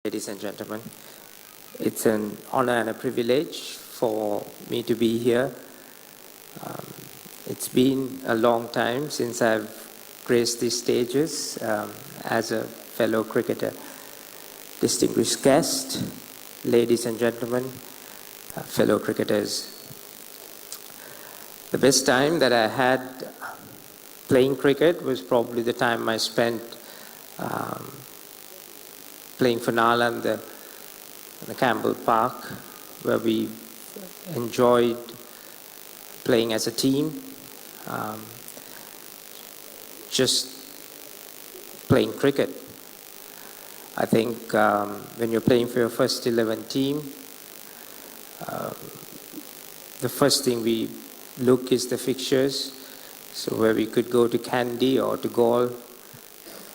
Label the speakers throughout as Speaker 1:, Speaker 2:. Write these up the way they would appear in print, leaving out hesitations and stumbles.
Speaker 1: Ladies and gentlemen, it's an honor and a privilege for me to be here. It's been a long time since I've graced these stages as a fellow cricketer. Distinguished guest, ladies and gentlemen, fellow cricketers. The best time that I had playing cricket was probably the time I spent playing for Nala in the Campbell Park, where we enjoyed playing as a team, just playing cricket. I think when you're playing for your first 11 team, the first thing we look is the fixtures, so where we could go to Kandy or to Gaul.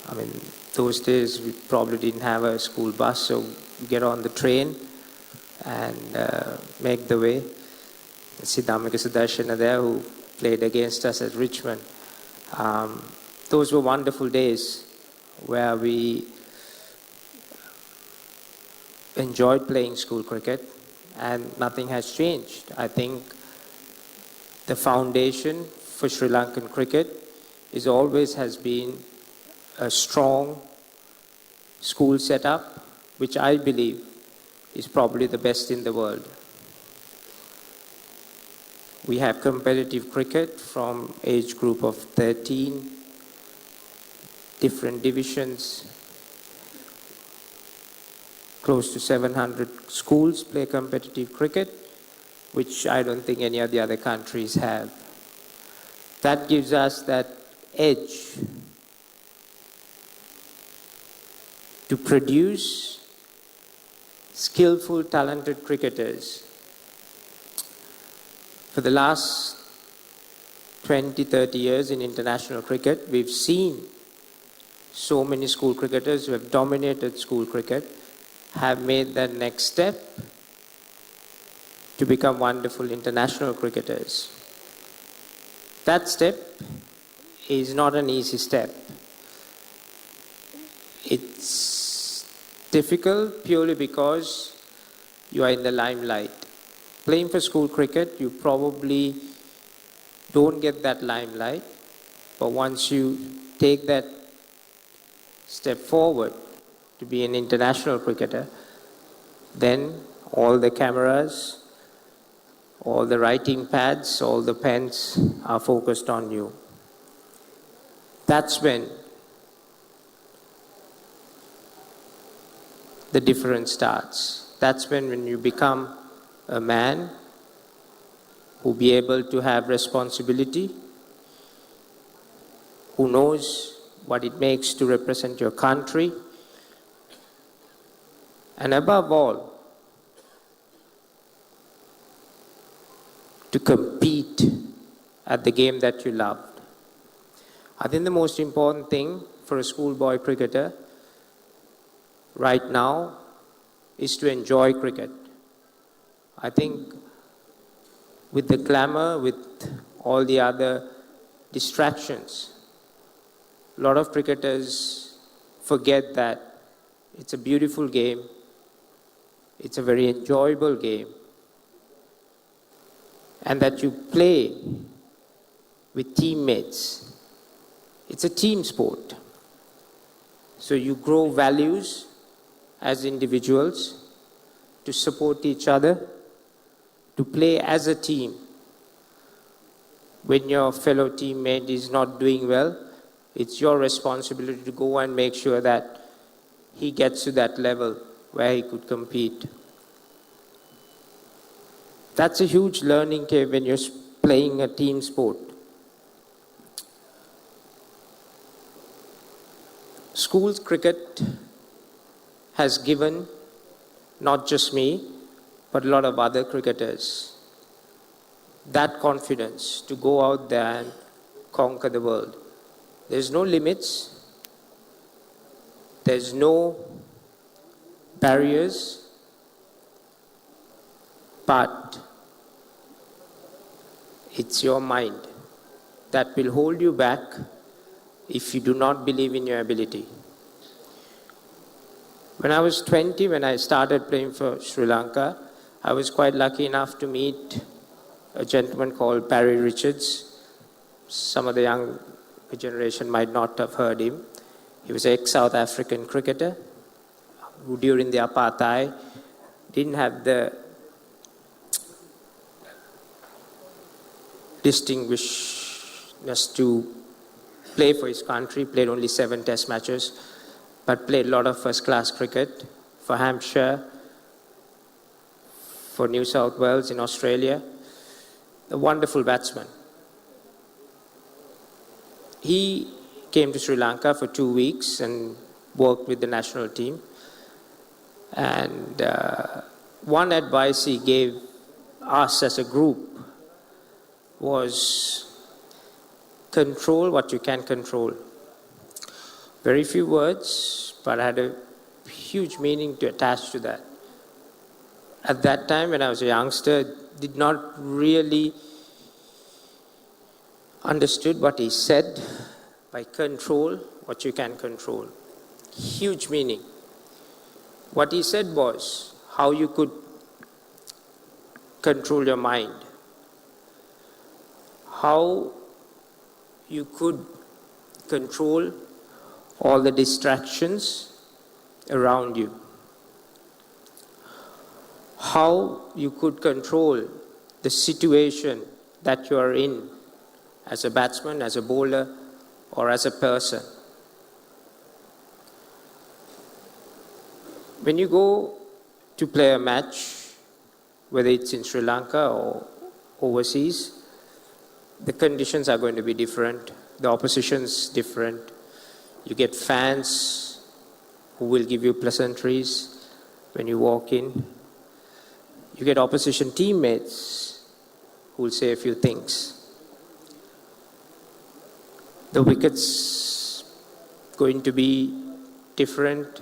Speaker 1: I mean, those days we probably didn't have a school bus, so we get on the train and make the way. Siddhamika Sudarshana there, who played against us at Richmond. Those were wonderful days where we enjoyed playing school cricket, and nothing has changed. I think the foundation for Sri Lankan cricket has been a strong school setup, which I believe is probably the best in the world. We have competitive cricket from age group of 13, different divisions. Close to 700 schools play competitive cricket, which I don't think any of the other countries have. That gives us that edge to produce skillful, talented cricketers. For the last 20, 30 years in international cricket, we've seen so many school cricketers who have dominated school cricket have made that next step to become wonderful international cricketers. That step is not an easy step. It's difficult purely because you are in the limelight. Playing for school cricket, you probably don't get that limelight, but once you take that step forward to be an international cricketer, then all the cameras, all the writing pads, all the pens are focused on you. That's when the difference starts. That's when you become a man who be able to have responsibility, who knows what it makes to represent your country, and above all, to compete at the game that you loved. I think the most important thing for a schoolboy cricketer right now is to enjoy cricket. I think with the glamour, with all the other distractions, a lot of cricketers forget that it's a beautiful game, it's a very enjoyable game, and that you play with teammates. It's a team sport. So you grow values as individuals, to support each other, to play as a team. When your fellow teammate is not doing well, it's your responsibility to go and make sure that he gets to that level where he could compete. That's a huge learning curve when you're playing a team sport. Schools cricket has given not just me, but a lot of other cricketers that confidence to go out there and conquer the world. There's no limits, there's no barriers, but it's your mind that will hold you back if you do not believe in your ability. When I was 20, when I started playing for Sri Lanka, I was quite lucky enough to meet a gentleman called Barry Richards. Some of the young generation might not have heard him. He was an ex-South African cricketer who during the apartheid didn't have the distinguishedness to play for his country, played only 7 test matches, but played a lot of first-class cricket for Hampshire, for New South Wales in Australia. A wonderful batsman. He came to Sri Lanka for 2 weeks and worked with the national team. And one advice he gave us as a group was control what you can control. Very few words, but had a huge meaning to attach to that. At that time, when I was a youngster, did not really understood what he said by control what you can control. Huge meaning. What he said was how you could control your mind, how you could control all the distractions around you, how you could control the situation that you are in as a batsman, as a bowler, or as a person. When you go to play a match, whether it's in Sri Lanka or overseas, the conditions are going to be different, the opposition's different. You get fans who will give you pleasantries when you walk in. You get opposition teammates who will say a few things. The wickets going to be different,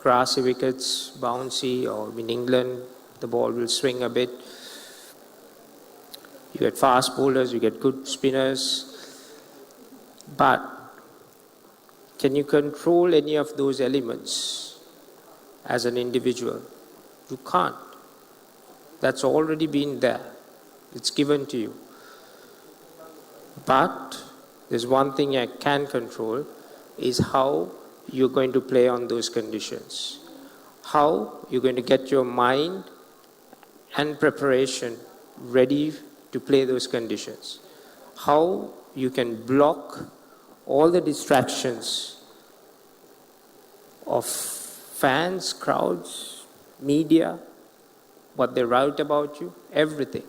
Speaker 1: grassy wickets, bouncy, or in England, the ball will swing a bit. You get fast bowlers, you get good spinners. But can you control any of those elements as an individual? You can't. That's already been there. It's given to you. But there's one thing I can control, is how you're going to play on those conditions. How you're going to get your mind and preparation ready to play those conditions. How you can block all the distractions of fans, crowds, media, what they write about you, everything.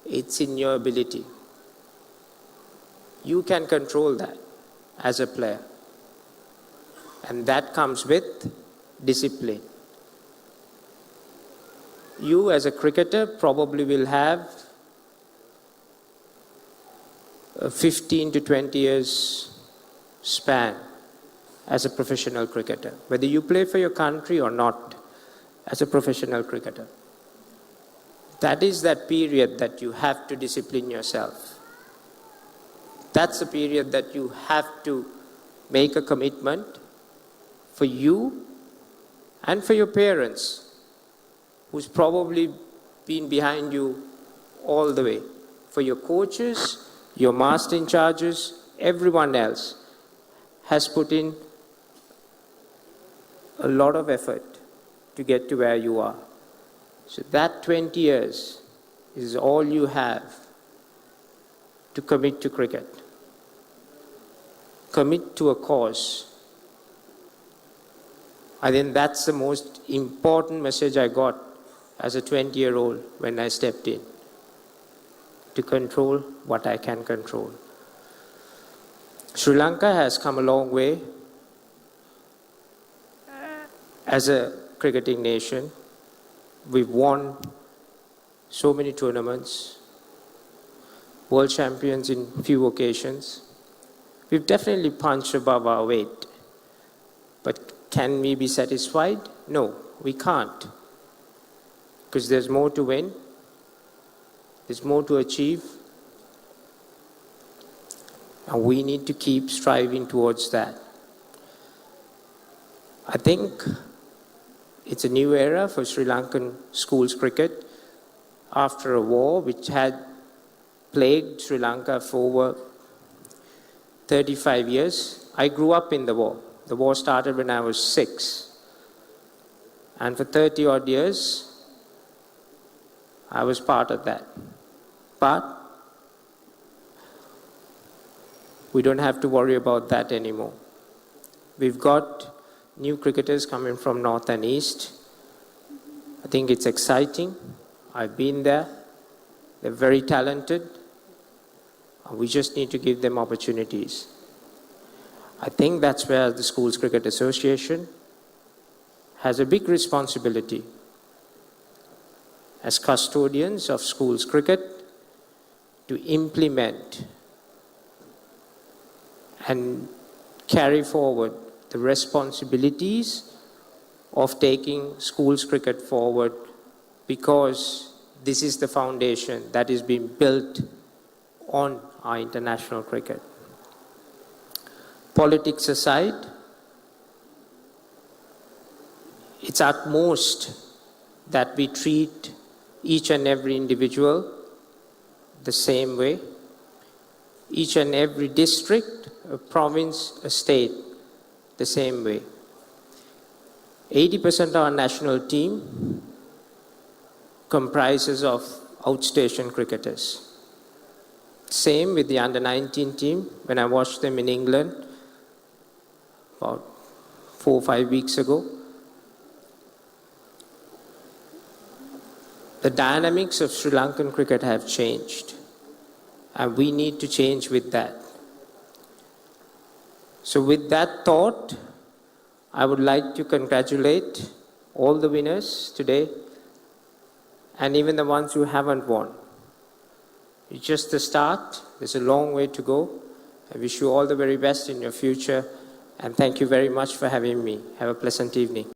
Speaker 1: It's in your ability. You can control that as a player. And that comes with discipline. You as a cricketer probably will have a 15 to 20 years span as a professional cricketer, whether you play for your country or not, as a professional cricketer. That is that period that you have to discipline yourself. That's the period that you have to make a commitment for you and for your parents, who's probably been behind you all the way. For your coaches, your master in charges, everyone else has put in a lot of effort to get to where you are. So that 20 years is all you have to commit to cricket. Commit to a cause. I think that's the most important message I got as a 20-year-old when I stepped in. To control what I can control. Sri Lanka has come a long way as a cricketing nation. We've won so many tournaments, world champions in few occasions. We've definitely punched above our weight. But can we be satisfied? No, we can't. Because there's more to win. There's more to achieve. And we need to keep striving towards that. I think It's a new era for Sri Lankan schools cricket after a war which had plagued Sri Lanka for over 35 years. I grew up in the war. The war started when I was 6. And for 30 odd years, I was part of that. But we don't have to worry about that anymore. We've got new cricketers coming from North and East. I think it's exciting. I've been there. They're very talented. We just need to give them opportunities. I think that's where the Schools Cricket Association has a big responsibility as custodians of schools cricket to implement and carry forward the responsibilities of taking schools cricket forward, because this is the foundation that is being built on our international cricket. Politics aside, it's utmost that we treat each and every individual the same way, each and every district, a province, a state, the same way. 80% of our national team comprises of outstation cricketers. Same with the under-19 team. When I watched them in England about 4 or 5 weeks ago, the dynamics of Sri Lankan cricket have changed, and we need to change with that. So with that thought, I would like to congratulate all the winners today, and even the ones who haven't won. It's just the start. There's a long way to go. I wish you all the very best in your future, and thank you very much for having me. Have a pleasant evening.